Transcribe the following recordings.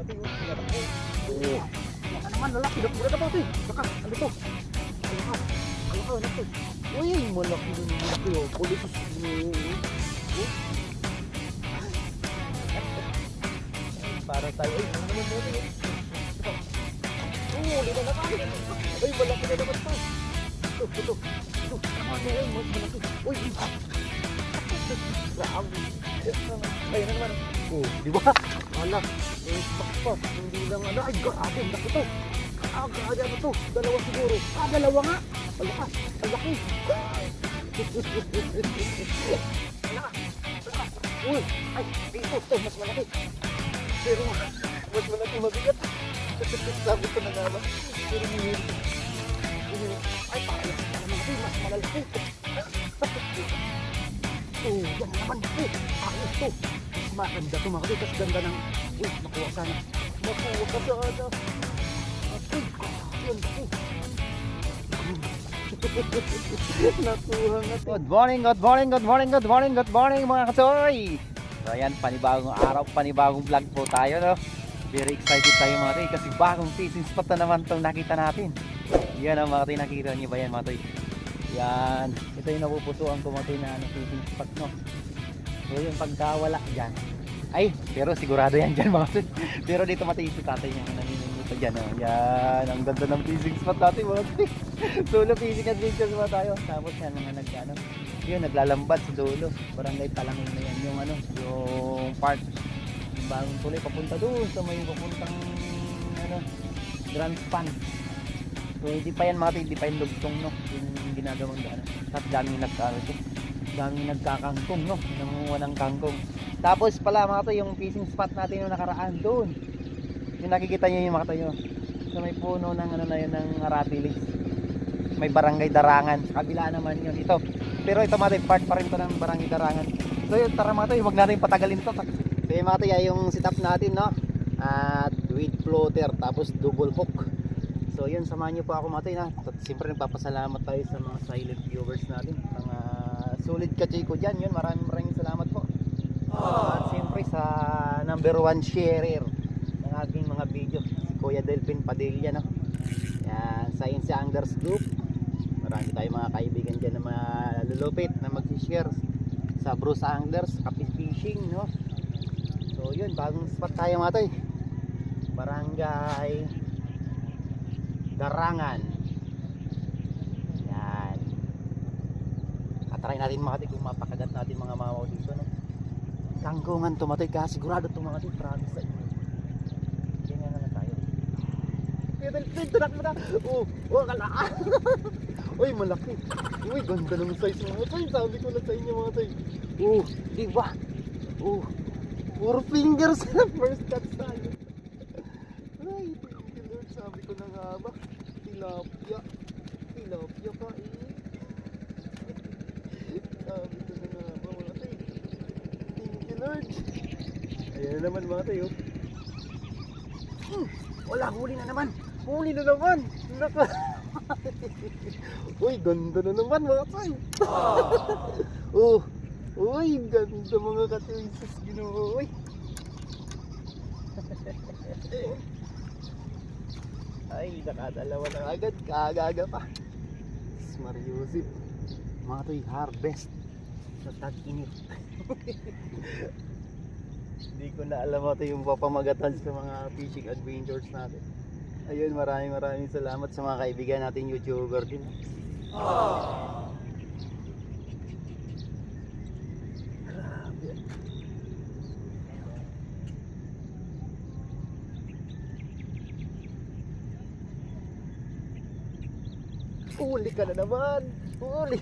Ate, malaki. Baka naman, lalaki. Pura na ba ate? Baka, ano to? Ano to? Uy, malaki na naman ito. Polisos mo. Para tayo. Ay, ano naman ito? Huli na naman. Ay, malaki na naman ito. Ito. Ano yun? Mas malaki. Uy, grabe. Ayun na naman. Oh, di ba? Wala. Bakit hindi lang ano. Ay, grabe. Laki to. Grabe ano to. Dalawa siguro. Dalawa nga. Ang laki. Uy, ay, ito. Mas malaki. Pero, mas malaki mabigat. Sabi ko na nga ba? Pero, ay, parang mas malalaki. Oh, yan naman ito. Ito. Maganda ito mga kapatid. Ganda ng... Uy, makuha sana. Yan ito. Nakuha nga ito. Good morning mga katoy. So ayan, panibagong araw, panibagong vlog po tayo, no? Very excited tayo mga toy kasi bagong fishing spot na naman itong nakita natin. Yan ang mga toy, nakikita niyo ba yan mga toy? Yan, ito yung napupusuan ko mga toy na fishing spot, no? So yung pagkawala dyan, ay, pero sigurado yan dyan mga toy. Pero dito matayo si tatay niya naniningito dyan, no? Yan, ang ganda ng fishing spot natin mga toy. Solo fishing adventures mga tayo. Tapos yan, mga nagano, yun, naglalambad sa dulo. Barangay Palangin na yan, yung ano, yung park, yung bagong tuloy papunta doon sa may papuntang ano, Grand Span. So hindi pa yan mga tayo, hindi pa yung lugtong, no, yung ginagawang ano. At daming daming nagkakangkong, no, nangunguha ng kangkong. Tapos pala mga tayo, yung fishing spot natin yung nakaraan doon, yung nakikita nyo yung mga tayo sa may puno ng ano na yun, ng Aratilis, may Barangay Darangan, sa kabila naman yun ito. Pero ito mga tayo, part pa rin ito ng Barangay Darangan. So yun, tara mga tayo, huwag natin patagalin ito. So yun mga tayo, yung setup natin, no, at with floater, tapos double hook. So yun, samahan nyo po ako mga tayo, na. At siyempre nagpapasalamat tayo sa mga silent viewers natin, mga solid kachiko dyan. Yun, maraming salamat po. At siyempre sa number 1 sharer ng aking mga video, si Kuya Delphin Padilla, no. Yan, Science Anglers Group. Marami tayong mga kaibigan dyan na malulupit na mag-share sa Bruce Anglers, Kapis Fishing, no. So yun, bagong spot tayo mga tayo, Barangay Darangan. Yan, katry natin mga tayo kung mapakagat natin mga mamaw dito, no. Kangkungan tumatay ka, sigurado itong mga tayo, promise sa inyo. Ganyan naman tayo. Tinak mo na. Kala. Uy, malaki. Uy, ganda ng size mga tayo. Sabi ko na sa inyo mga tayo. Diba? Puro fingers na first catch tayo. Ay, thank you Lord. Sabi ko na nga ba, tilapia ka eh. Sabi ko na nga ba mga tayo. Thank you Lord. Ayan na naman mga tayo. Wala, huli na naman. Naka. Uy, ganda na naman mga tayo. Uy, ganda mga katiwisis, Ginoo. Uy. Ay, nakadalawa na agad. Kaagaga pa. Mariusip. Mga to'y harvest sa tag-init. Hindi ko na alam ito yung papamagatan sa mga fishing adventures natin. Ayun, maraming salamat sa mga kaibigan natin YouTuber din. Grabe. Uli ka na naman. Uli.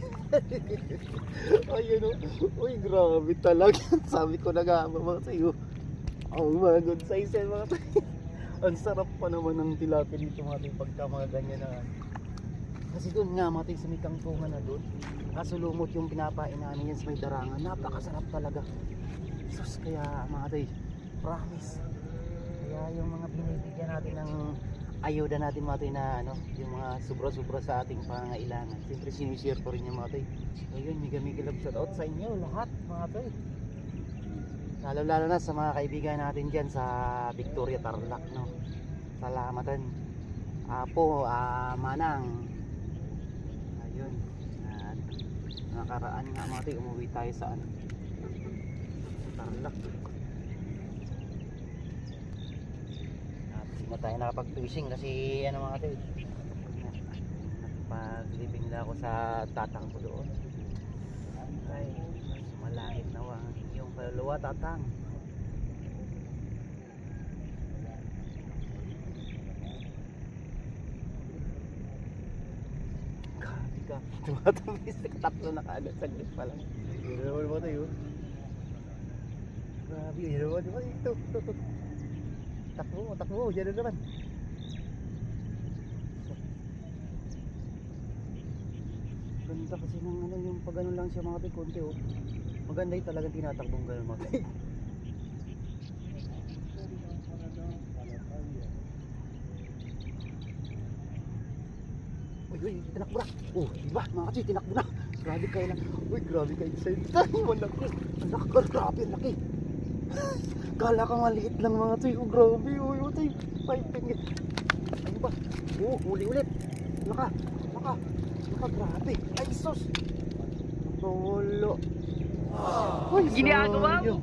Ayun o. Uy, grabe talaga. Sabi ko na nga mga tayo. Mga good size yan mga tayo. Ang sarap pa naman ng tilapia dito mga tayo pagka mga ganyan na. Kasi doon nga mga tayo sa may kangkungan na doon, kasulumot yung pinapain namin yan sa may Darangan. Napakasarap talaga. Sus, kaya mga tayo, promise. Kaya yung mga binibigyan natin ng ayuda natin mga tayo na ano, yung mga sobra-sobra sa ating pangangailangan. Siyempre sinishare ko rin yung mga tayo. So yun, mega love shout out sa inyo lahat mga tayo. Lalo na sa mga kaibigan natin dyan sa Victoria, Tarlac, no. Salamatan. Apo, Manang. Ayun. At nakaraan nga mga tayo, umuwi tayo sa ano, sa Tarlac. At hindi na tayo nakapag-fishing kasi ano mga tayo, pag-living na ako sa tatang ko doon. Ay, malangit na ang yung kaluluwa, tatang. Grabe ka. Tumatamis. Tatlo na kaagad. Saglit pa lang. Yun naman mo tayo. Grabe. Yun naman. Diba? Ito. Takbo mo. Diyan na naman. Ganda kasi ng ano, yung pag ano lang siya mga tayo, konti oh. Maganda yung talagang tinatakbong gano'n mga tayo. Uy, tinakbo na. Oh, diba mga kasi tinakbo na. Grabe kayo lang. Uy, grabe kayo sa ito. Malaki. Grabe, laki. Kala ka maliit lang mga tayo. Oh, grabe. Uy, tayo. Piping. Ayun ba? Oh, uli ulit. Naka, grabe. Ay, sus. Tolo. Uy, Ginagawa mo?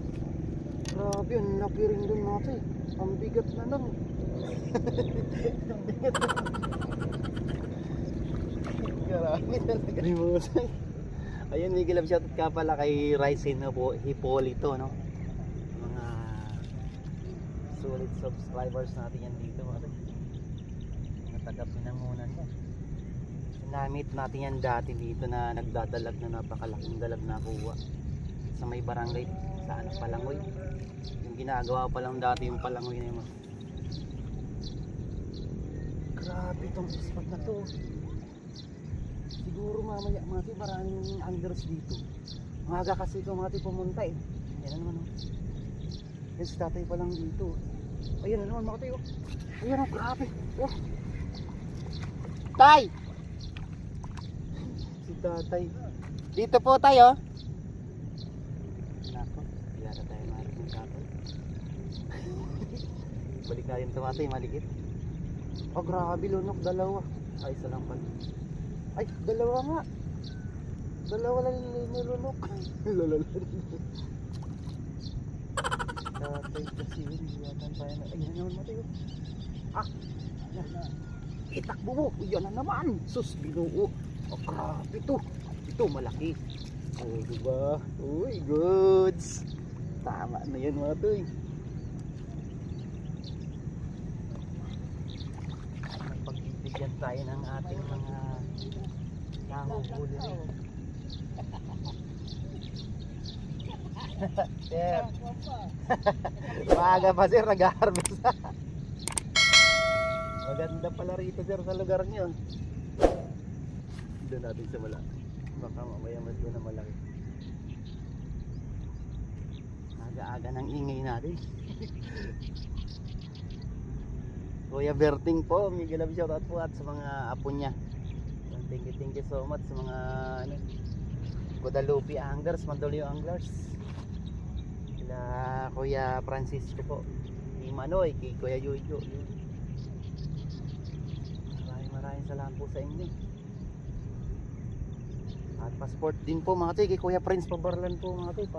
Grabe, ang laki rin dun mga tayo. Ang bigat na lang. Ang bigat na lang. Grabe talaga ni Musay. Ayun, may love shoutout ka pala kay Ryzen Hipolito, no? Mga solid subscribers natin yan dito, mga taga-Pinangunan yan. Sinamit natin yan dati dito na nagdadalag na napakalaking dalag na kuha sa may barangay sa ano, Palangoy. Yung ginagawa pa lang dati yung Palangoy na yun. Grabe itong spot na to. Siguro mamaya mga tayo maraming anglers dito. Maaga kasi ito mga tayo pumunta eh. Ayan na naman oh. Yan si tatay pa lang dito. Ayan na naman mga tayo. Ayan oh, grabe. Oh. Tay! Si tatay. Dito po tayo. Nako, wala na tayo maraming ng tatay. Balik na rin ito mga tayo, maligit. Oh grabe, lunok, dalawa. Ay, isa lang pala. Ay, dalawa nga. Dalawa lang nilunok. Lalala. Tatay kasi yun. Iwatan tayo na. Ayun naman matayo. Itakbo mo. Yan na naman. Sus, binuo. Oh, grabe ito. Ito, malaki. Oh, diba? Uy, goods. Tama na yan mga toy. Pagbibigyan tayo ng ating mga nanguhuli rin. Sir. Maaga pa sir, nag-harvest. Maganda pala rito sir sa lugar niyo. Doon natin sa malaki. Baka mamaya mas doon na malaki. Aga-aga ng ingay natin. Kuya Berting po, Miguel love shoutout po at sa mga apo niya. Thank you so much sa mga ano, Guadalupe Anglers, Mandaluyong Anglers. Kila Kuya Francisco po, kay Manoy, kay Kuya Yuyo. Maraming salamat po sa inyo. At passport din po mga tayo kay Kuya Prince Pabarlan po mga tayo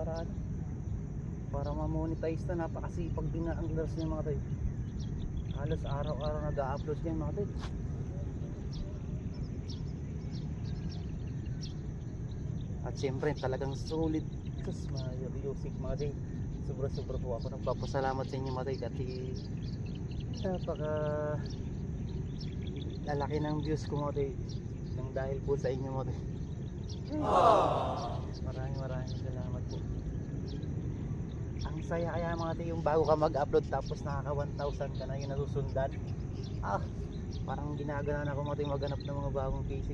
para ma-monetize na. Napakasipag din na anglers niya mga tayo. Halos araw-araw nag-a-upload yan mga tayo. At siyempre talagang solid. Tapos music mga tayo. Sobra-sobra po ako nagpapasalamat sa inyo mga tayo. Kasi napaka lalaki ng views ko mga tayo. Nang dahil po sa inyo mga tayo. Maraming salamat po. Ang saya kaya mga tayo yung bago ka mag-upload tapos nakaka 1,000 ka na yung nasusundan. Parang ginagawa na ako mga tayo maghanap ng mga bagong K6.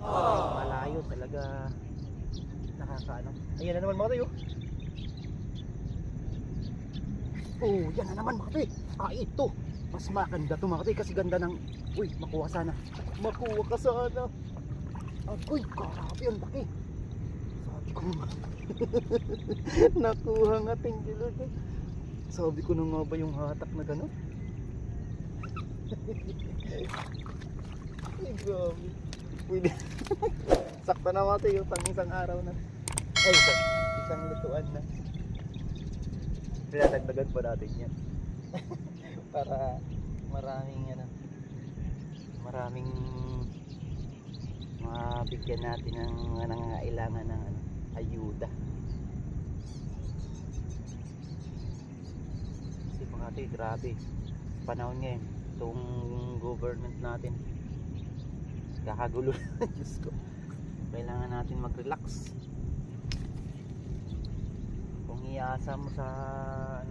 Malayo talaga. Nakakaano. Ayan na naman mga tayo. Oh, yan na naman mga tayo. Ito. Mas maganda to mga tayo kasi ganda ng... Uy, makuha sana. Makuha ka sana. Uy, grabe ang laki. Sabi nakuha. Nakuha nga, thank you Lord. Sabi ko na nga ba yung hatak na gano'n? Ay, grabe. Pwede. Sakto na mga tayo, pang isang araw na. Ay, isang lutuan na. Pinadagdagan pa natin yan. Para maraming mabigyan natin ng nangangailangan ng ayuda. Kasi mga tayo, grabe. Panahon ngayon, itong government natin kakagulo. Diyos ko, kailangan natin mag-relax. Kung iasa mo sa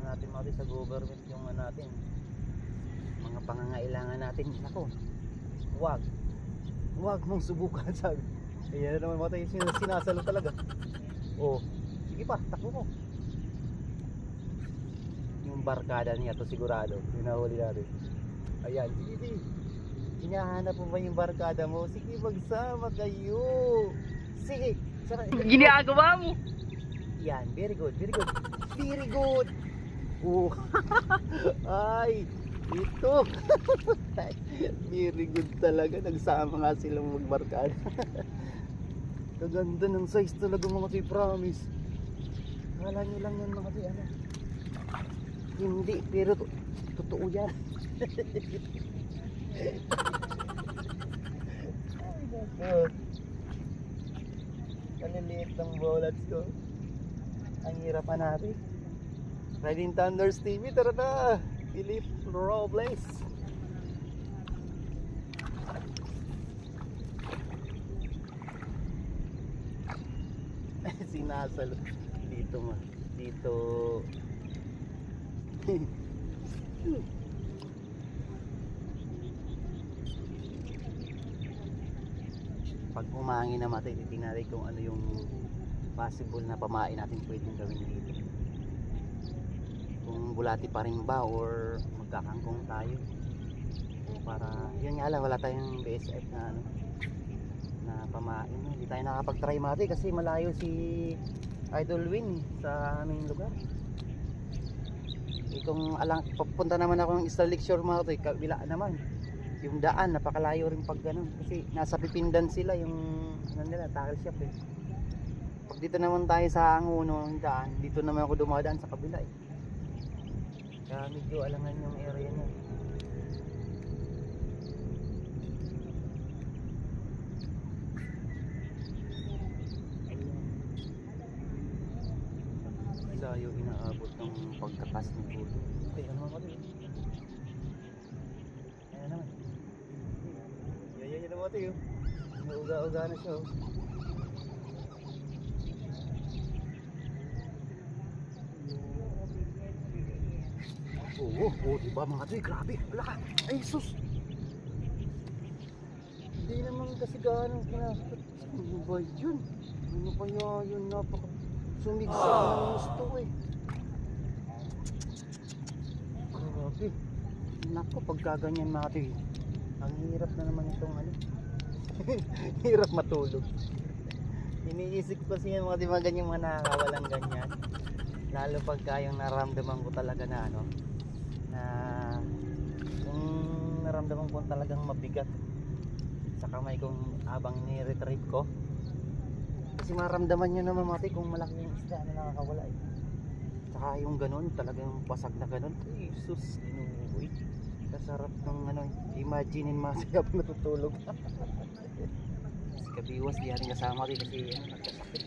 natin sa government yung natin mga pangangailangan natin, nako, wag mong subukan, sabi. Ayan na naman mga tayo, sinasalo talaga. Oh, sige pa, takbo mo. Yung barkada niya to sigurado, hinahuli natin. Ayan, sige. Hinahanap mo ba yung barkada mo? Sige, magsama kayo. Sige, Ginagawa mo! yan, very good. Oh. Ay, ito. Very good talaga. Nagsama nga silang magbarkada. Kaganda ng size talaga mga toy, promise. Kala nyo lang yan mga toy, ano? Hindi, pero totoo yan. Oh. Kaliliit ng bolats ko. Ang hirap natin. Riding Thunders TV, tara na! Philip Robles. Sinasalo. Dito ma. Dito. Pag umangin na matay, titingnan natin kung ano yung possible na pamain natin pwedeng gawin dito. Kung bulati pa rin ba or magkakangkong tayo. Para, yun nga lang, wala tayong BSF na na pamain. Hindi tayo nakapag-try mati kasi malayo si Idol Win sa aming lugar. Kung papunta naman ako ng Eastern Lakeshore mga to, kabila naman. Yung daan, napakalayo rin pag ganun. Kasi nasa Pipindan sila, yung nila, tackle shop eh. Pag dito naman tayo sa Anguno, yung daan, dito naman ako dumadaan sa kabila eh. Kaya medyo alangan yung area niya. Layo inaabot ng pagkatas ng puto. Okay, ano naman ito? Ayan naman. Yan naman ito yun. Nauga-uga na siya oh. Oo, diba mga ito eh, grabe. Wala ka. Ay, sus. Hindi naman kasi ganong kinastot. Ano ba yun? Ano kaya yun? Napaka sumigsa ng gusto eh. Grabe. Naku, pagkaganyan mga ito eh. Ang hirap na naman itong ano. Hirap matulog. Iniisip ko kasi yung mga diba ganyan mga nakakawalang ganyan. Lalo pagka yung naramdaman ko talaga na ano, na yung naramdaman ko talagang mabigat sa kamay kong abang ni-retrieve ko. Kasi maramdaman nyo naman mati kung malaki yung isda na nakakawala eh. Saka yung ganun, talagang pasag na ganun. Ay, sus, inuuwi. Kasarap ng ano, imaginein masaya pa natutulog. Si Kabiwas, di haring kasama rin kasi ano, nagkasakit.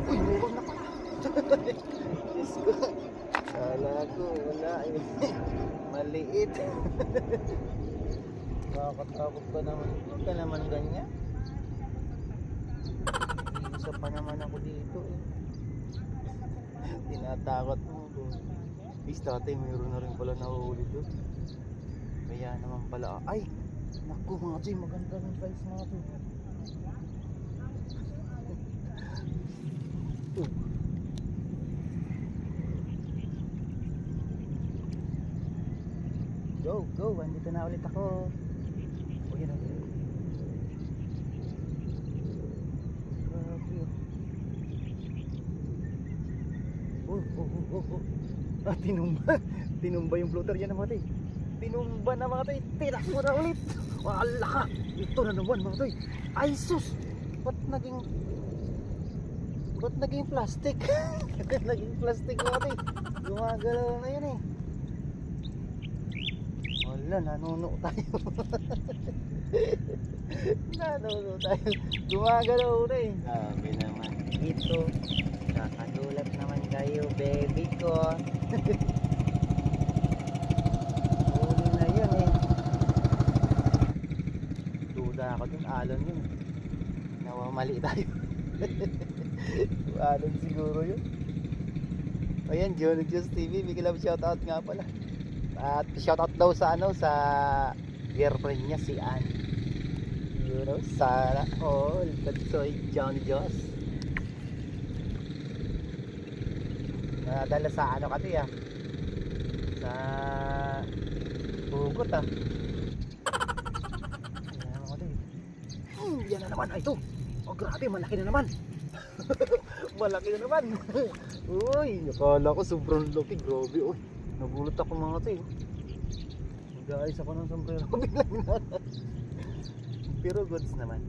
Uy, mukhang na pala. Diyos ko. Kala ko, wala eh. Maliit. Nakakatakot pa naman. Huwag ka naman ganyan. Isa pa naman ako dito eh. Tinatakot mo ko. Is dati mayroon na rin pala nahuhuli doon. Kaya naman pala. Ay! Naku mga Jay, maganda ng size mga to. Go! go. Andito na ulit ako. O yun o. Grabe o. Tinumba yung floater yan mga tay. Tinumba na mga tay. Tinakbo na ulit. Wala ka. Ito na naman mga tay. Ay sus. Ba't naging plastic? Naging plastic mga tay. Gumagalaw na yun eh. Wala, nanuno tayo. Nanuno tayo. Gumagalaw na eh. Sabi naman ito. Kakagulat naman kayo, baby ko. Huli na yun eh. Duda ako dun, alon yun. Nawamali tayo. Alon siguro yun. Ayan, John Just TV, big love shoutout nga pala. At shoutout daw sa sa girlfriend niya si Ann. You know, sana all. Tatsoy Johnny Joss. Nadala sa kasi sa hugot yan na naman, ito. Oh grabe, malaki na naman. Malaki na naman. Uy, nakala ko sobrang laki. Grabe, uy. Nagulat ako mga tayo. Nag-aayos ako ng sombrero. Bilang na. Pero goods naman.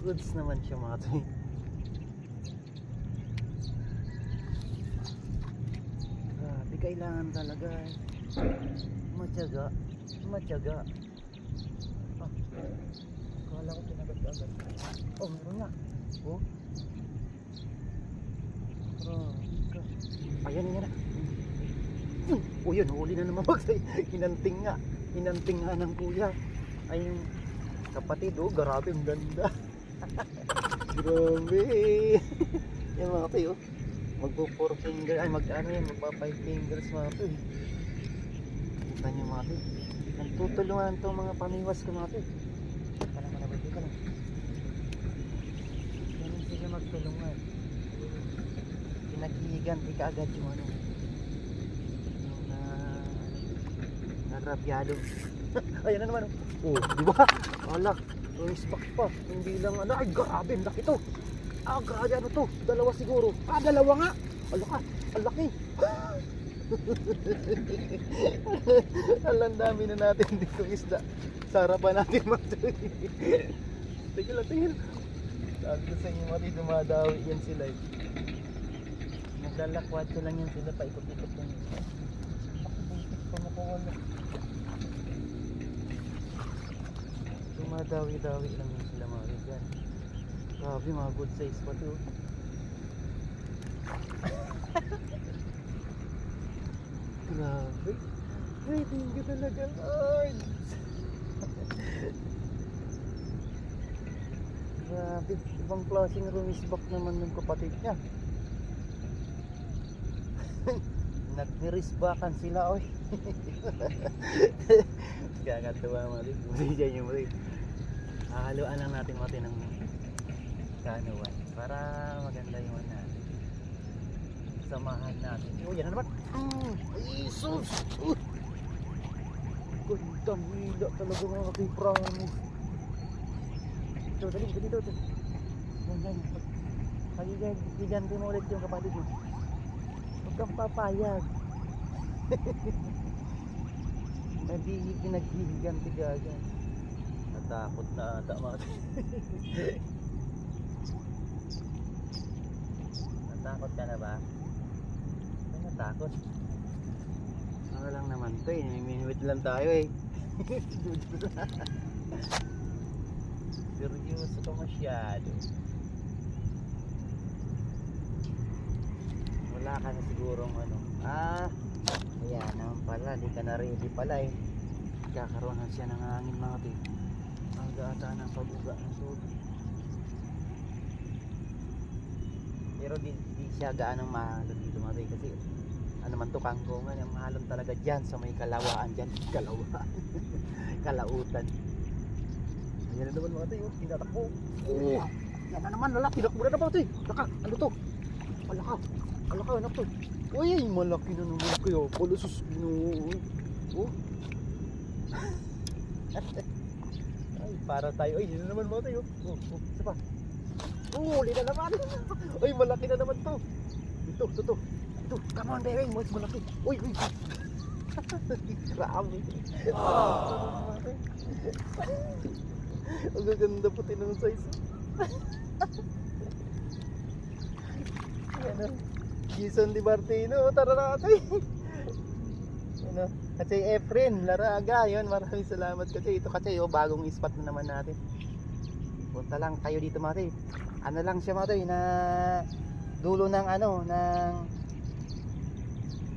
Goods naman siya mga tayo. Grabe, kailangan talaga matyaga. Matyaga. Akala ko kinagat-agat. Oh, meron nga. Oh. Ayan nga na. O yun, huli na naman magsay. Hinanting nga ng kuya. Ay yung kapatid, oh, grabe, ang ganda. Grabe. Yan mga tayo, magpo 4 finger, ay magpa 5 fingers mga tayo. Kita nyo mga tayo. Nagtutulungan itong mga pamiwas ko mga tayo. Malabay ka lang. Ganun sila magtulungan. Pinaghihiganti ka agad yung nagrabyado. Ayan na naman. Oh, di ba? Alak, race back pa. Hindi lang ay grabe, ang laki to. Grabe ano to? Dalawa siguro. Dalawa nga. Alaka, ang laki. Alang dami na natin dito isda. Sa harapan natin matuloy. Tingnan lang, tingnan. Sabi ko sa inyo mati, dumadawi yan sila eh. Nagdalakwat ko lang yan sila, paikot-ikot lang yun. Dumadawi-dawi lang yun sila mga rin. Grabe, mga good size pa to. Grabe. Ay, thank you talaga, Lord. Grabe, ibang klaseng rumisbak naman ng kapatid niya. Nagnirisbakan sila, oy. Kakatuwa mga rin. Muli dyan yung rin. Haluan lang natin mati ng kanuan para maganda yung natin. Samahan natin. Oh, yan na naman. Jesus! Gandang hila talaga mga ating promise. Ito, dali, dito. Yan. Higanti mo ulit yung kapatid mo. Huwag kang papayag. Naghihiganti ka agad. Natakot na ata mga natakot ka na ba? Ay, natakot. Ano lang naman to eh. Minuit lang tayo eh. Seryoso ka masyado. Wala ka na sigurong ayan naman pala, di ka na ready pala eh. Kakaroon na siya ng hangin mga tip. Ang gata ng pabuga ng sobi. Pero di siya gaanong mahalo dito mga tip. Kasi ano man to, kangkongan, yung mahalon talaga dyan sa may kalawaan dyan. Kalawaan. Kalautan. Ayan na naman mga tip, tinatakbo. Yan na naman, lalaki, tinakbo na naman tip. Laka, ano to? Alaka, anak to. Uy, malaki na naman kayo. Palasus, Oh. Ay, para tayo. Ay, yun na naman mga tayo. Oh, isa pa. Huli na naman. Ay, malaki na naman to. Ito. Ito, come on, baby. Mas malaki. Uy. Grabe. Ang gaganda puti ng size. Yan o. Jason Di Martino. Tara natin. Yan o. Kasi Efren, Laraga. Yun, maraming salamat kasi. Ito kasi bagong spot na naman natin. Punta lang kayo dito mga tayo. Ano lang siya mga tayo na dulo ng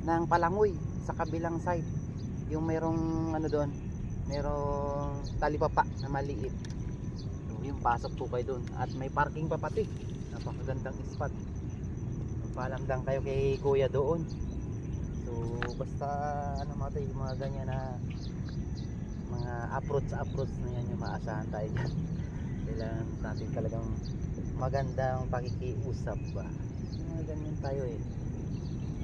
ng Palangoy sa kabilang side. Yung merong doon, merong talipapa na maliit. So, yung pasok po kayo doon at may parking pa pati. Napakagandang spot. Paalam lang kayo kay Kuya doon. So basta mga tayo, mga ganyan na mga approach na yan yung maasahan tayo dyan. Kailangan natin talagang magandang pakikiusap ba. Mga ganyan tayo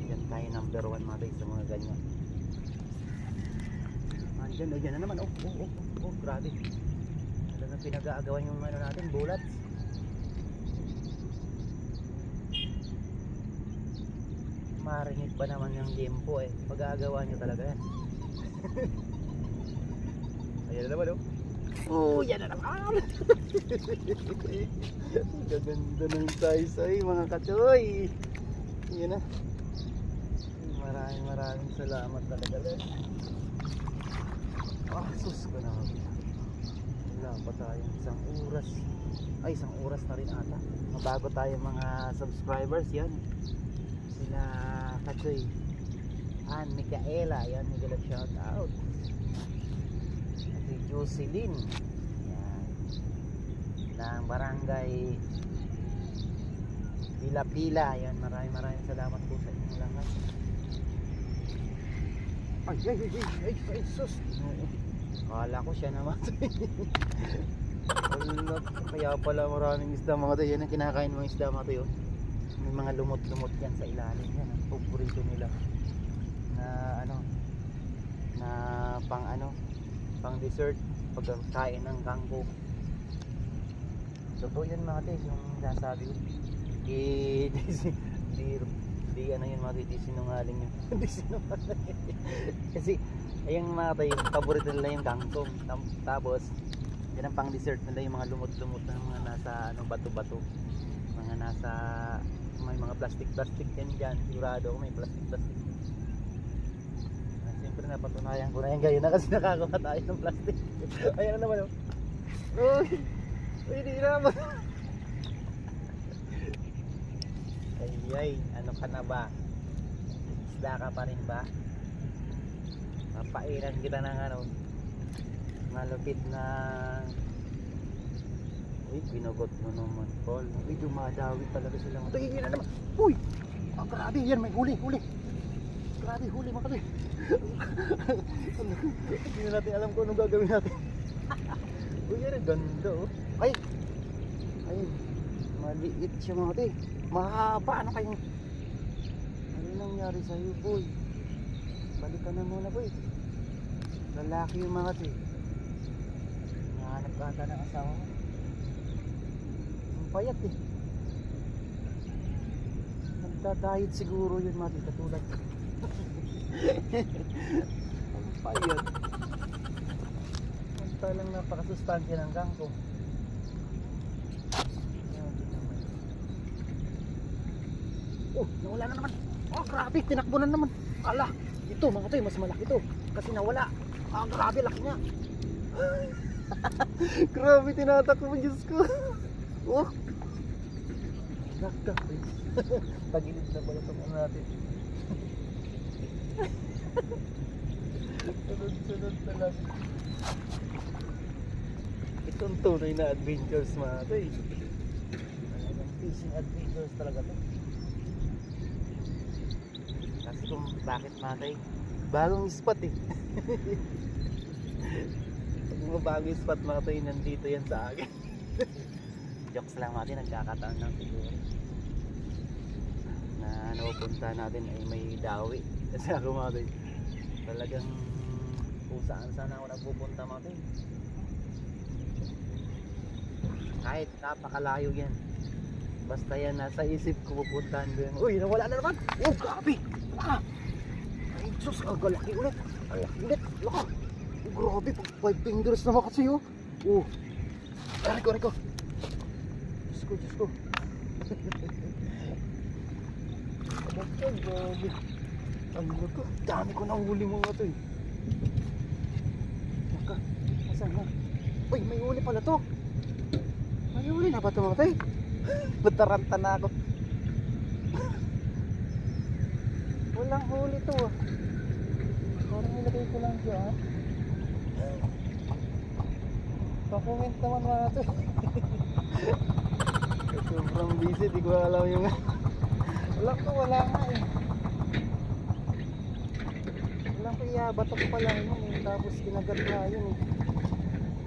Yan tayo number 1 mga tayo sa mga ganyan. Andyan na naman. Oh, grabe. Talagang pinag-aagawan yung natin, bullets. Marinig pa naman yung limpo pag-aagawa nyo talaga yan. Ayan na naman oh, yan na naman. Gaganda ng size mga kachoy. Yan na. Maraming salamat talaga lang. Sus ko na. Wala pa tayo isang oras na rin ata. Mabago tayo mga subscribers yan. Sila Kachoy Ann Micaela, yan, Miguel, shout out. Si Jocelyn yan, ng barangay Pila-Pila, yan, maraming salamat po sa inyong lahat. Ay sus, kala ko siya naman. Kaya pala maraming isda mga tayo. Yan ang kinakain mga isda mga tayo. May mga lumot-lumot yan sa ilalim yan. Ang paborito nila na na pang dessert pagkain ng kangkong. Totoo yan mga tayo, yung nasabi ko. Di yun mga tayo, di sinungaling yun. Di sinungaling. Kasi ayun mga tayo, paborito nila yung kangkong. Tapos yan ang pang dessert nila, yung mga lumot-lumot na mga nasa bato-bato, mga nasa may mga plastic yan dyan. Sigurado ako may plastic. Siyempre napatunayan ko na yan gayon na kasi nakakawa tayo ng plastic. Ayan na naman Uy, di naman. Ay, ano ka na ba? Isda ka pa rin ba? Papainan kita ng malupit na. Uy, pinagot mo naman, Paul. Uy, dumadawi talaga sila. Uy, yun na naman. Uy! Grabe, yan, may huli. Grabe, huli mga kapatid. Hindi na natin alam kung anong gagawin natin. Uy, yan, ang ganda Ay, maliit siya mga kapatid. Mahaba, ano nangyari sa'yo, boy? Balikan na muna, boy. Lalaki yung mga kapatid. Nahanap ka ata ng asawa mo. Payat nagda-diet siguro yun mga katulad. Ang payat. Ang talang napakasustansya ng kangkong. Nawala na naman. Grabe, tinakbo na naman. Ala, ito mga tayo, mas malaki ito kasi nawala. Grabe, laki niya. Grabe, tinatakbo, Diyos ko. Tagilid na pala itong natin. Sunod talaga. Itong tunay na adventures mga tayo. Talagang fishing adventures talaga to. Kasi kung bakit mga tayo, bagong spot Pag mga bagong spot mga tayo, nandito yan sa akin. Jokes lang natin, nagkakataon lang siguro na napupunta natin ay may dawi. Kasi ako mga tayo, talagang kung saan ako nagpupunta mga tol. Kahit napakalayo yan, basta yan nasa isip ko pupuntahan ko yan. Uy, nawala na naman. Oh, grabe. Ay, sus, ang laki ulit. Ang laki ulit. Laka. Oh, grabe, 5 fingers naman kasi oh. Oh. Aray ko. Diyos ko. Grabe. Ang laki. Dami ko nahuli mga to eh. Naka, asan na? Uy, may huli pala to. May huli na ba ito mga to eh? Nataranta na ako. Walang huli to ah. Parang nilagay ko lang siya ah. Pa-comment naman mga to. Sobrang busy, di ko alam yung wala nga eh. Walang kaya, batok pa lang yun eh. Tapos kinagat na yun eh.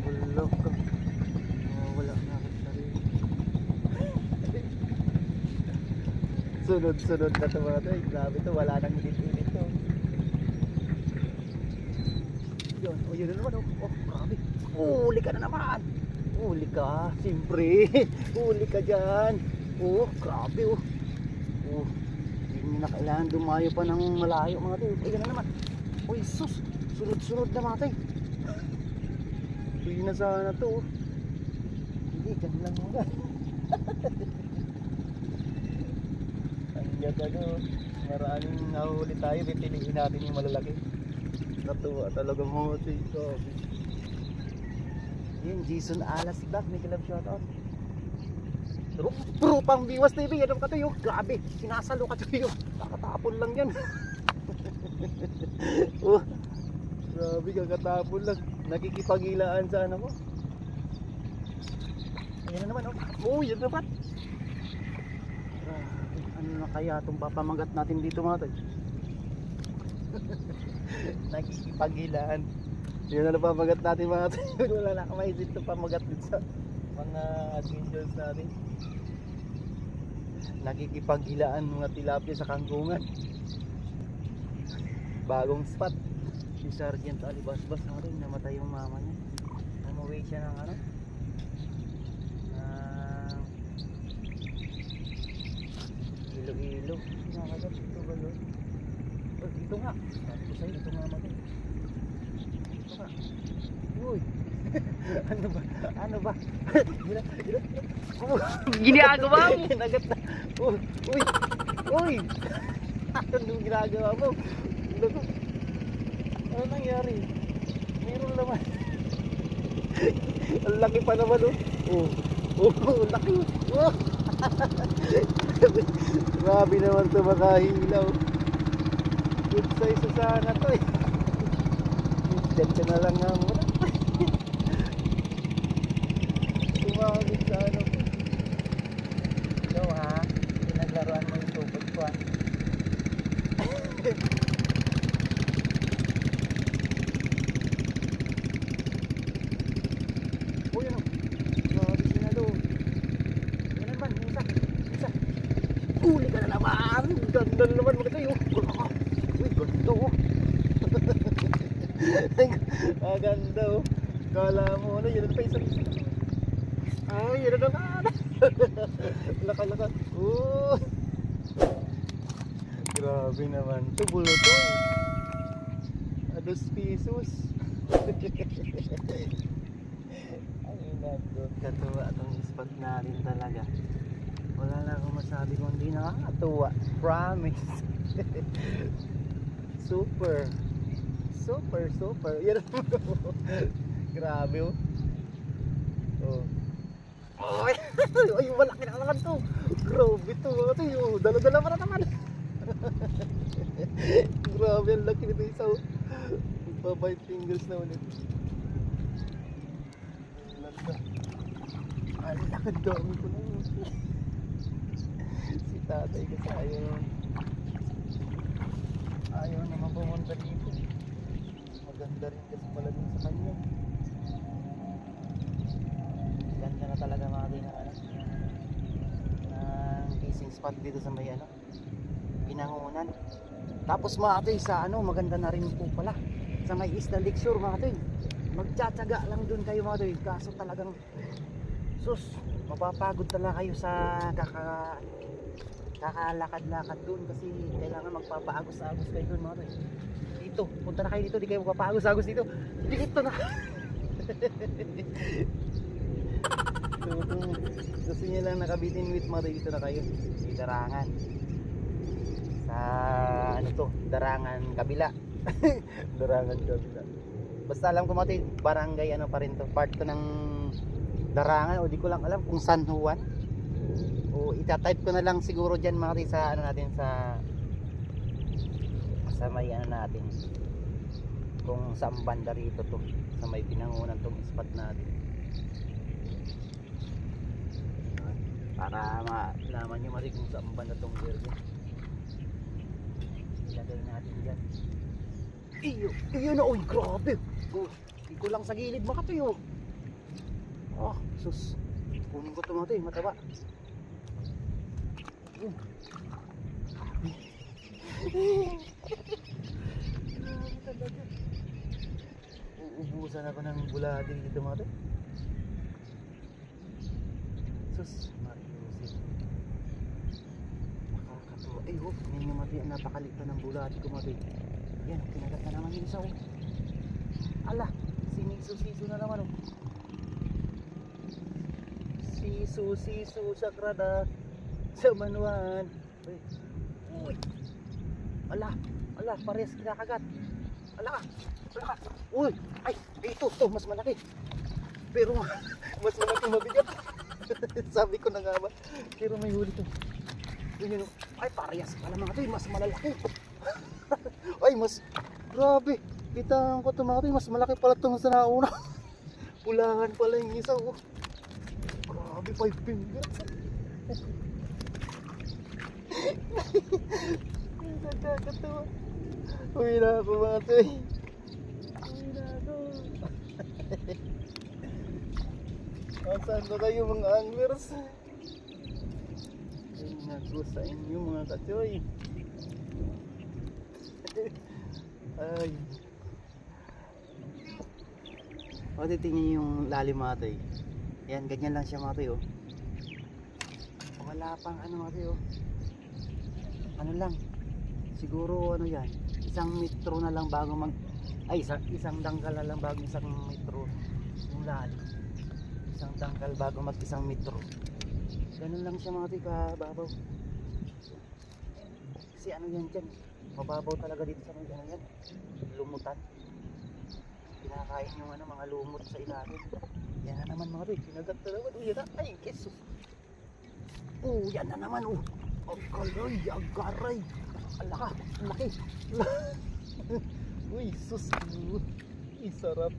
Bulok ka. Wala na ako sa sarili. Sunod na ito mga to eh. Grabe to, wala nang hilit-hilit to. Yun, oh yun na naman oh. Oh, grabe. Huli ka na naman. Huli ka, siyempre. Huli ka dyan. Oh, grabe oh. Oh, hindi na kailangan dumayo pa ng malayo mga tayo. Ay, na naman. Uy, sus. Sunod-sunod na mga tayo. Uy na sana to oh. Hindi, ganun lang mga. Ang ganda no. Maraming nahuli tayo. Pipiliin natin yung malalaki. Natuwa talaga mga tayo. Yun, Jason Alas Vlog, may kalab shoutout. Pero pang Biwas TV, yan ang katayo. Grabe, sinasalo ka tayo. Kakatapon lang yan. Oh, grabe, kakatapon lang. Nakikipagilaan sa ano ko. Ayan na naman, oh. Oh, yan naman. Grabe, ano na kaya itong papamagat natin dito mga tayo? Nakikipagilaan. Yun na napamagat natin mga tayo. Wala na kamaisip ito pamagat din sa mga adventures natin. Nakikipaghilaan mga tilapia sa kangkungan. Bagong spot. Si Sergeant Alibasbas natin, namatay yung mama niya. Umuwi siya ng ano? Ilo-ilo. Nakagat ito ba yun? Oh, ito nga. Sabi ko sa'yo, ito nga matay. Uy. Ano ba? Ginagawa mo? Kinagat na. Uy. Anong ginagawa mo? Ano nangyari? Meron naman. Ang laki pa naman oh. Ang laki. Oh. Grabe naman ito makahilaw. Good size sana to eh. Diyan ka na lang nga muna. Tumawagin sa ano ko. Ikaw ha, pinaglaruan mo yung tubod ko ha. Oh yan o. Grabe sinalo. Yan naman, isa. Huli ka na naman. Ganda na naman mga tayo. Uy, ganda oh. Ganda oh. Kala mo ano, yun pa isang ay, yun na naman. Laka. Oh. Grabe naman. Ito bulo to eh. 2 pesos. Ay, nako. Katuwa itong spot natin talaga. Wala na akong masabi kung hindi nakakatuwa. Promise. Super. Yan. Grabe oh. Oh. Ay, malaki na naman to. Grabe to. Dala-dala pa na naman. Grabe, ang laki nito isa oh. Pa 5 fingers na ulit. Ang laki, dami ko na yun. Si tatay kasi ayaw naman pumunta dito. Maganda rin kasi pala din sa kanya. Ganda na talaga mga dinaan ng fishing spot dito sa may Binangonan. Tapos mga ate, sa maganda na rin po pala sa may Isla Lakeshore mga toy. Magtsatsaga lang dun kayo mga toy. Kaso talagang sus, mapapagod talaga kayo sa kakalakad-lakad dun kasi kailangan magpapaagos-agos kayo dun mga toy. Dito, punta na kayo dito, di kayo magpapaagos-agos dito. Dito na. So, kung gusto nyo lang nakabitin with mga toy, dito na kayo. Di Darangan. Sa ano to, Darangan kabila. Darangan kabila. Basta alam ko mga toy, barangay ano pa rin to. Part to ng Darangan o di ko lang alam kung San Juan. O itatype ko na lang siguro dyan mga toy sa ano natin sa may ano natin. Kung saan banda rito to. Sa may pinangunan tong spot natin. Para malaman nyo mga toy kung saan banda tong verde. Ilagay natin dyan. Iyo na, uy, grabe. Hindi ko lang sa gilid makatayo. Oh, sus. Kunin ko ito mga toy, mataba. Grabe talaga. Uubusan ako ng bulati dito mga toy. Sus, Mariusin. Nakakatuwa. Ay, oh, ngayon yung mga toy, napakalikta ng bulati ko mga toy. Yan, kinagat na naman yung isa oh. Ala, siniso-siso na naman oh. Siso sakrada sa manuan. Uy. Ala, parehas kinakagat. Ala ka. Uy, ay, ito, mas malaki. Pero mas malaki mabigat. Sabi ko na nga ba. Pero may huli to. Yun, ay, parehas pala mga toy, mas malalaki. Ay, mas grabe. Kita ko ito mas malaki pala itong sa nauna. Pulangan pala yung isa oh. Grabe, 5 fingers. Nakakatawa. Uwi na ako mga toy. Uwi na ako. Saan ba kayo mga anglers? Ay, naku sa inyo mga katoy. Ay. O, titingin yung lalim mga toy. Yan, ganyan lang siya mga toy oh. Wala pang ano mga toy oh. Ano lang. Siguro ano yan. Isang metro na lang bago ay, isang dangkal na lang bago isang metro. Yung lalim. Isang dangkal bago isang metro. Ganun lang siya mga toy kababaw. Kasi ano yan dyan. Mababaw talaga dito sa mga yan. Lumutan. Kinakain yung ano, mga lumot sa ilalim. Yan na naman mga toy. Kinagat na naman. Yan na. Ay, keso. Oh, yan na naman. Oh. Agaray. Alaka. Laki. Uy, sus. Uy, sarap.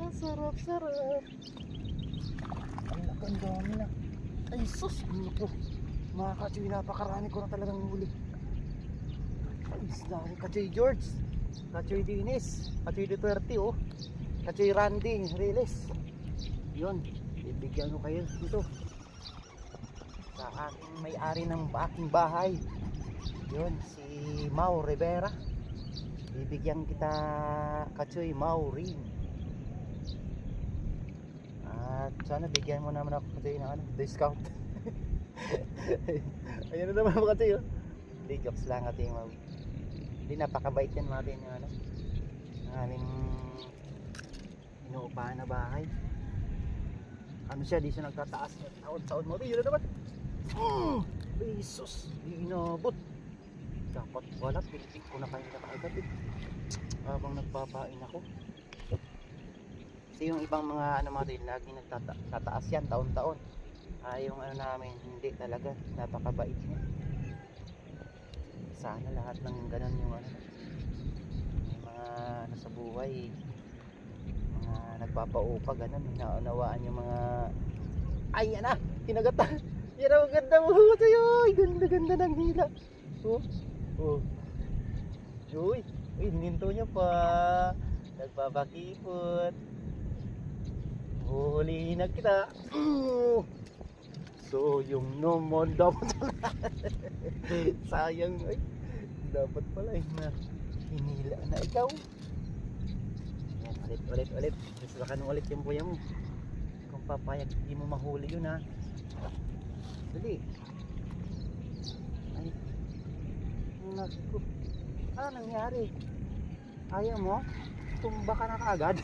Kasarap. Ang lakang dami na. Ay, sus. Naku. Mga kachoy, napakarami ko na talagang huli. Ay, Kachoy George, Kachoy Dinis, Kachoy Duterte oh. Kachoy Randy Riles. Yun, bibigyan ko kayo dito sa aking may-ari ng aking bahay. Yun, si Mau Rivera. Bibigyan kita Kachoy Maurin. At sana bigyan mo naman ako Kachoy ng ano, discount. Ayan na naman mga Kachoy oh. Hindi, jokes lang Kachoy Mau. Hindi, napakabait yan mga din yung ano, ang aming inuupahan na bahay. Ano siya, di siya nagtataas taon-taon mo. Yun na naman. Jesus, di inabot. Dapat wala, piling ko na kayo nakaagad eh. Habang nagpapain ako. Kasi yung ibang mga ano mga din, laging nagtataas yan taon-taon. Yung ano namin, hindi talaga, napakabait niya. Sana lahat ng ganun yung ano, may mga nasa buhay, mga nagpapaupa ganun, naunawaan yung mga ay yan na, kinagatan. Yan ang ganda mo sa'yo, ganda ng hila. Oh uy, hininto nyo pa, nagpapakipot. Huhulihin na kita. So yung nomon dapat sayang ay dapat pala na hinila na ikaw. Ulit. Susukan mo ulit yung buya mo. Kung papayag, hindi mo mahuli yun ha. Dali. Ay. Naku. Ano nangyari? Ayaw mo? Tumba ka na kaagad?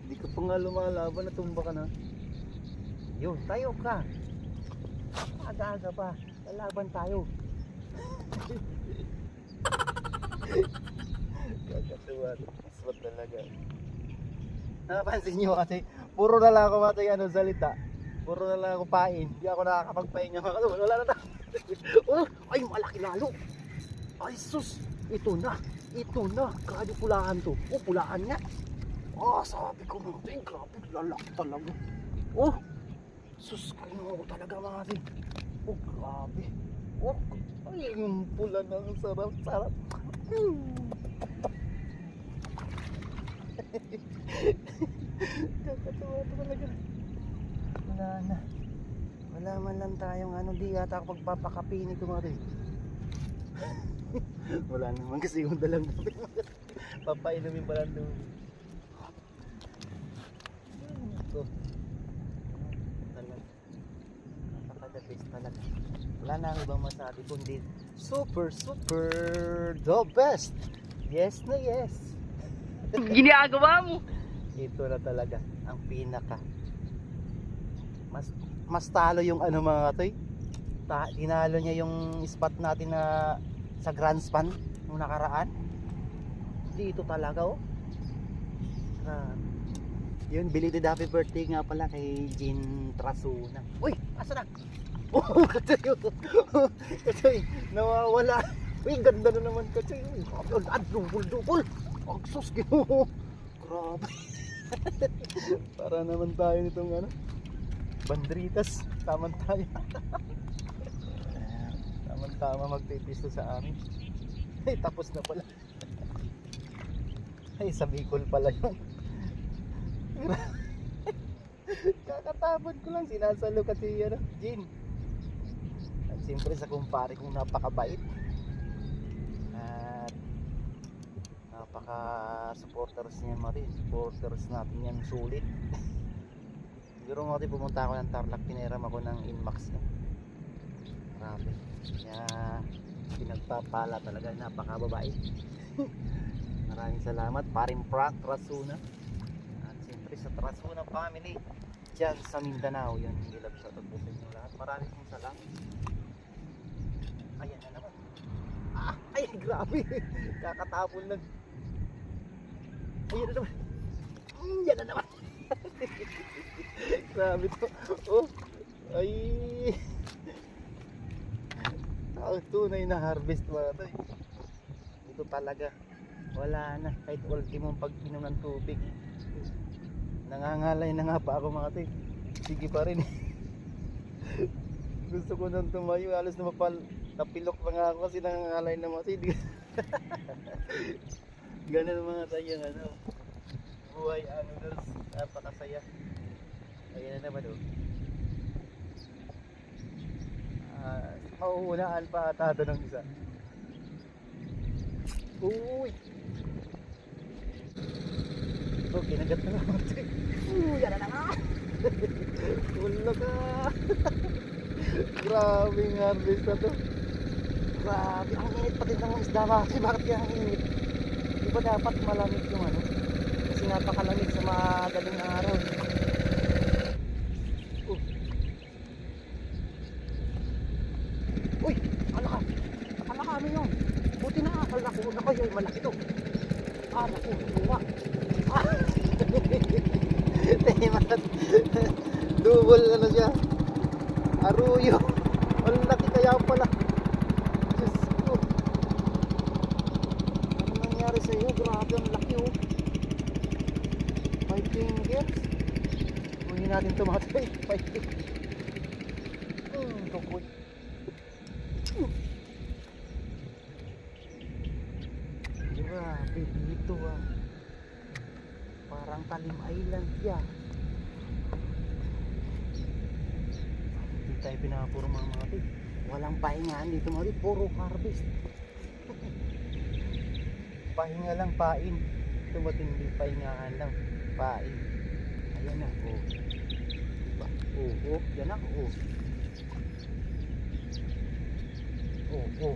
Hindi ka pa nga lumalaban na tumba ka na. Yun, tayo ka. Aga-aga pa. Lalaban tayo. Kakatuwa. Aswat talaga. Napansin nyo kasi puro na lang ako matay salita. Puro na lang ako pain. Hindi ako nakakapagpahinga mga kalungan. Wala na tayo. Oh, ay malaki lalo. Ay sus. Ito na. Grabe pulaan to. Oh, pulaan nga. Sabi ko natin. Grabe lalaki talaga. Oh. Sus, kayo talaga mga ating. Oh, grabe. Oh, ay yung pula na ang sarap. Kakatawa ito talaga. Wala man lang tayong di yata ako pagpapakapi nito mga rin. Wala naman kasi yung dalang papainumin pa lang doon. Ito talaga napaka-the best talaga. Wala na ang ibang masabi kundi super the best. Yes na yes. Ginagawa mo. Ito na talaga ang pinaka mas talo yung mga toy. Tinalo niya yung spot natin na sa Grand Span nung nakaraan. Dito talaga yun, belated happy birthday nga pala kay Jean Trasuna. Uy, asa na? Katoy, nawawala. Uy, ganda na naman katoy. Dubol. Ang sus, grabe. Para naman tayo nitong banderitas. Tama magpipisto sa amin. Ay, tapos na pala. Ay, sa Bicol pala yun. Kakatapon ko lang. Sinasalo kasi Jean. At siyempre sa kumpare kong napakabait. At napaka-supporters niyan mga rin. Supporters natin yan sulit. Siguro mga rin pumunta ako ng Tarlac. Piniram ako ng Inmax niya. Grabe. Kaya pinagpapala talaga, napakababait. Maraming salamat paring Frank Trasuna. At siyempre sa Trasuna family dyan sa Mindanao, yun, hilab sa tagpo sa inyo lahat. Maraming salamat. Ayan na naman. Ay grabe. Kakatapon lang. Ayan na naman. Yan na naman. Grabe to. Oh. Ay. Ang tunay na harvest mga to. Ito talaga wala na kahit ultimong pag-inom ng tubig. Nangangalay na nga pa ako mga to. Sige pa rin. Gusto ko nang tumayo, halos napilok pa nga ako kasi nangangalay na mga to. Ganun mga tayo buhay anglers, napakasaya. Ayan na naman mauunaan pa ata ng isa. Uy! Ito, kinagat na naman. Yan na naman! Wala ka! Grabe yung harvest na to. Grabe, ang init pati ng isda kasi bakit kaya ang init? Di ba dapat malamig yung kasi napakalamig sa madaling araw. Uy! Akala kami yun. Buti na akala ko. Naku yun, malaki to. Naku, luwa. Double siya. Aruyo. Malaki kaya pala. Diyos ko. Ano nangyari sa iyo? Grabe ang laki 5 fingers. Huwagin natin tumatay. 5 fingers. Tukod. Grabe dito parang Talim Island siya. Hindi tayo pinapuro mga ito. Walang pahingaan dito mga ito. Puro harvest. Pahinga lang pain. ito matindi pahingaan lang. Pain. Ayan na. Oh. Diba? Oh. Yan na. Oh. Oh.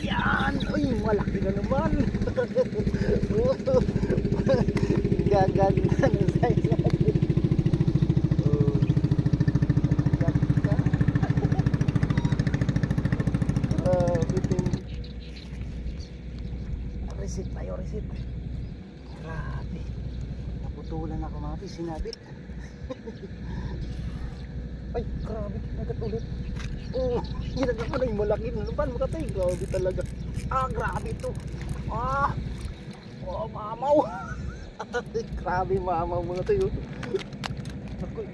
Yan! Uy, malaki na naman! Oh. Gaganda ng size natin. Oh. Gaganda. Bitin. Reset tayo, reset. Grabe. Naputulan ako mga ito, sinabit. Ay, grabe. Nagat ulit. Oh, ginagawa ko na yung malaki na naman makatay. Grabe talaga. Grabe ito. Mamaw. Grabe mamaw mga tayo. Akoy.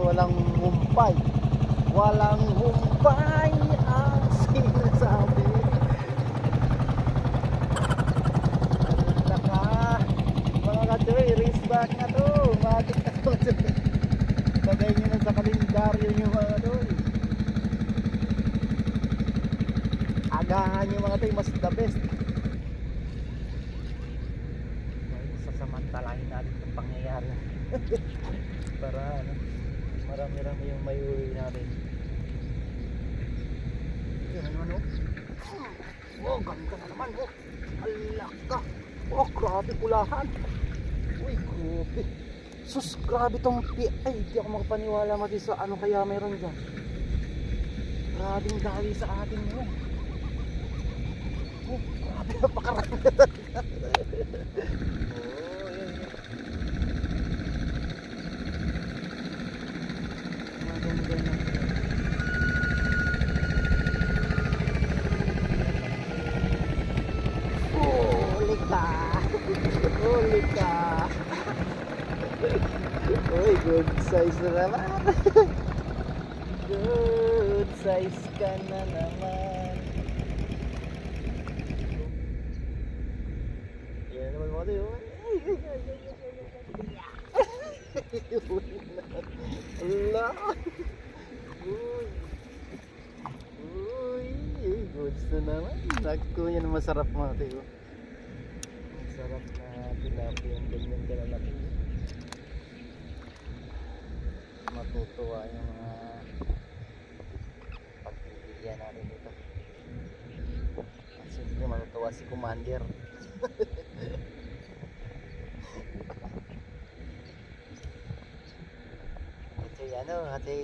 Walang humpay. Walang humpay ang sinasabi. Mga kachoy, race back na to. Matik na to. Lagay nyo na sa kalendaryo nyo mga kachoy. Agahan nyo mga kachoy, mas the best. Sasamantalahin natin itong pangyayari. Para marami-rami yung may uwi natin. Yan naman oh. Ganda na naman oh. Alaka. Grabe kulahan. Uy, grabe. Sus, grabe tong ay, hindi ako makapaniwala mati sa ano kaya meron dyan. Grabing dali sa atin yun. Grabe, napakarami na talaga. Maganda na. Huli ka. Uy, good size na naman. Good size ka na naman. Yan naman mga tayo. Allah. Uy, goods na naman. Naku, yan ang masarap mga tayo. Sarap na tilapia yung ganyan kalalaki. Matutuwa yung mga pagpipilian natin dito. Siyempre matutuwa si Commander. Ate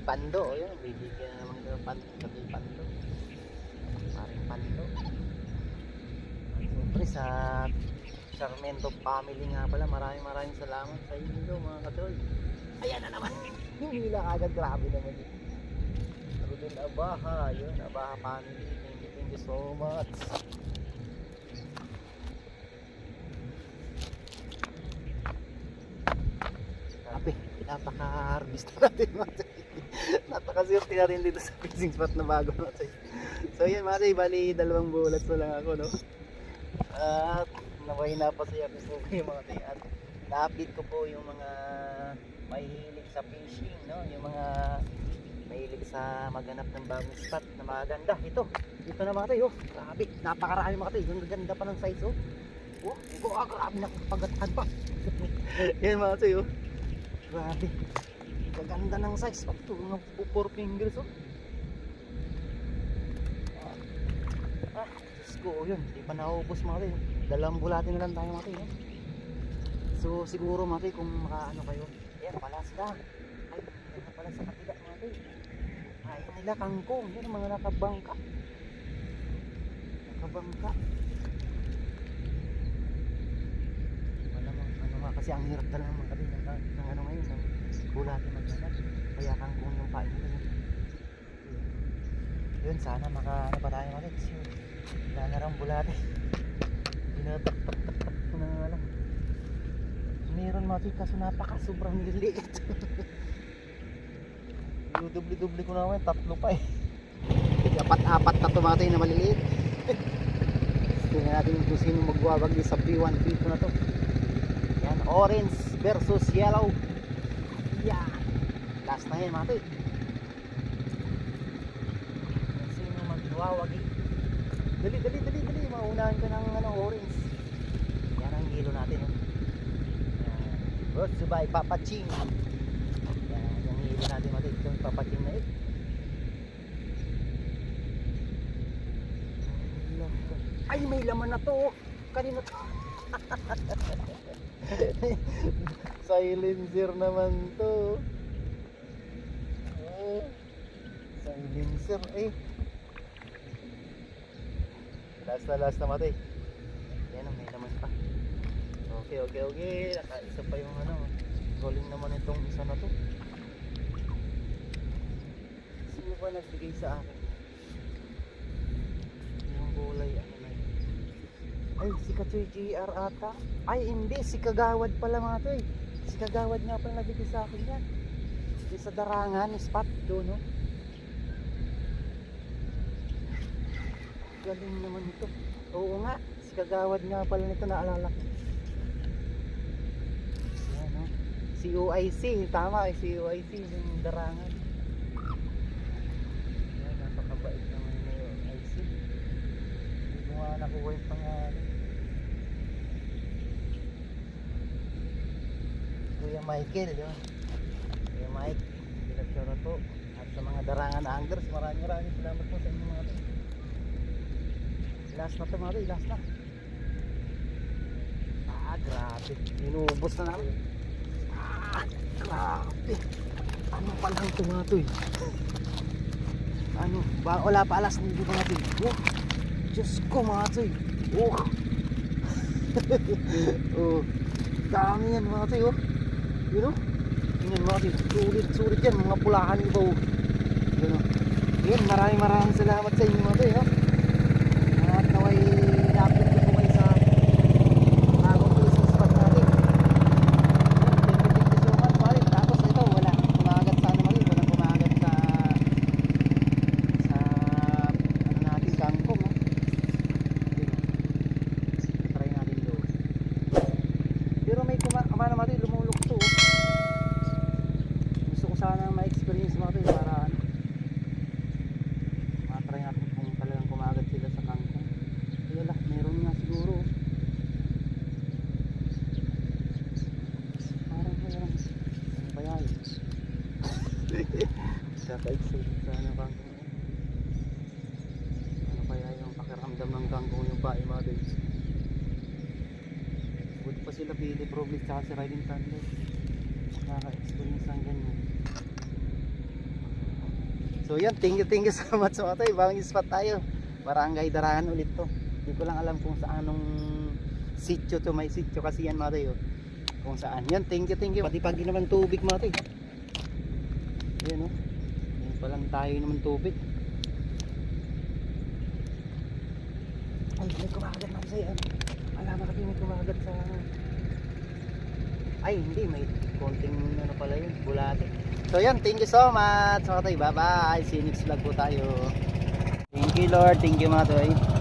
Pando, yun, bibigyan naman ng Ate Pando. Paring Pando. Siyempre sa Sarmento family nga pala, maraming salamat sa inyo mga katroy. Ayan na naman. Hindi lang agad, grabe naman yun. Rudin Abaha, yun, Abaha family. Thank you so much. Grabe, napaka-harvest natin mga tayo. Napaka-swerte natin dito sa fishing spot na bago mga tayo. So yun mga tayo, bali 2 bullets na lang ako, no? At naway napasaya ko po yung mga tayo. At na-update ko po yung mga mahihilig sa fishing, no? Yung mga mahilig sa maghanap ng bagong spot na maganda. Ito na mga tayo, grabe, napakarami mga tayo. Yung ganda pa ng size, oh. Grabe, nakapagatan pa. Yan mga tayo, grabe, gaganda ng size. Ito, mga 4 fingers, oh. Diyos ko, yun, di pa naubos mga tayo. 2 bulate na lang tayo mga tayo, eh. So siguro mga tayo, kung makaano kayo, ayan, palasda. Ay, yan na pala sa kapila mga tayo. Ayun nila, kangkong. Yan, mga nakabangka. Ano nga, kasi ang hirap talaga mga tayo ng ano ngayon, ng bulate maghanap. Kaya kangkong yung pain nila. Yun, sana makaano pa tayo mga tayo. Kasi wala na rin bulate. Binatak-tak-tak ko na nga lang. Meron mga tayo, kaso sobrang liliit. Dubli-dubli ko na naman, 3 pa eh. 4 na ito mga tayo na maliliit. Tingnan natin kung sino magwawag sa P1 P2 na to. Yan, orange versus yellow. Yan, last na yan mga tayo. Nawawagi. Dali, dali, dali, dali. Maunahan ka ng ano, orange. Yan ang hilo natin. Oh. Yan. Brought to by Papa Ching. Yan, yung hilo natin mati. Ito yung Papa Ching na it. Ay, may laman na to. Kanina to. Silencer naman to. Silencer eh. Last na matay. Yan, may laman pa. Okay. Nakaisa pa yung ano. Galing naman itong isa na to. Sino ba nagbigay sa akin? Yung gulay ano na yun. Ay, si Kachoy GR ata. Ay, hindi. Si Kagawad pala mga to eh. Si Kagawad nga pala nagbigay sa akin yan. Yung sa Darangan, spot doon no. Galing naman ito. Oo nga, si Kagawad nga pala nito, naalala ko. Yan, no? Si UIC, tama eh, si UIC yung Darangan. Yan, napakabait naman na yung UIC. Hindi ko nga nakuha yung pangalan. Kuya Michael, yun. Kuya Mike, pinagsyara po. At sa mga Darangan anglers, maraming salamat po sa inyo mga to. Last na ito mga rin, last na. Grabe. Inubos na namin. Grabe. Ano pa lang ito mga ito eh. Ano, wala pa alas ng dito mga ito eh. Oh, Diyos ko mga ito eh. Oh. Oh. Dami yan mga ito eh. Oh. Yun oh. Tingnan mga ito eh. Sulit yan. Mga pulahan iba oh. Yun oh. Yun, maraming salamat sa inyo mga ito eh. Oh. At naway na-upload ko po kayo sa bagong fishing spot natin. Thank you so much Marin. Tapos ito wala kumagat sa ano Marin. Walang kumagat sa ano natin kangkong no? Try natin doon. Pero may kumana Marin lumulukso. Gusto ko sana ma-experience Marin para ano matry natin kung talagang kumagat sila sa kangkong. Wala, meron nga siguro. Parang ano ba yan? Kaka-excited sana kangkong. Ano kaya yung pakiramdam ng kangkong yung bae mga guys? Good pa sila Billy Problis tsaka si Riding Thunder. Nakaka-experience ang ganyan. So yan, thank you so much sa mga tayo. Bagong spot tayo. Barangay Darangan ulit to. Hindi ko lang alam kung saan anong sitio to, may sitio kasi yan mga tayo. Kung saan. Yan, thank you. Pati pag naman tubig mga tayo. Yan o. Yan pa lang tayo naman tubig. Ay, may kumagat na sa'yo. Alam mo kasi may kumagat sa... Ay, hindi. May konting ano pala yun. Bulate. So yan, thank you so much mga tayo. Bye bye. See you next vlog po tayo. Thank you Lord. Thank you mga tayo.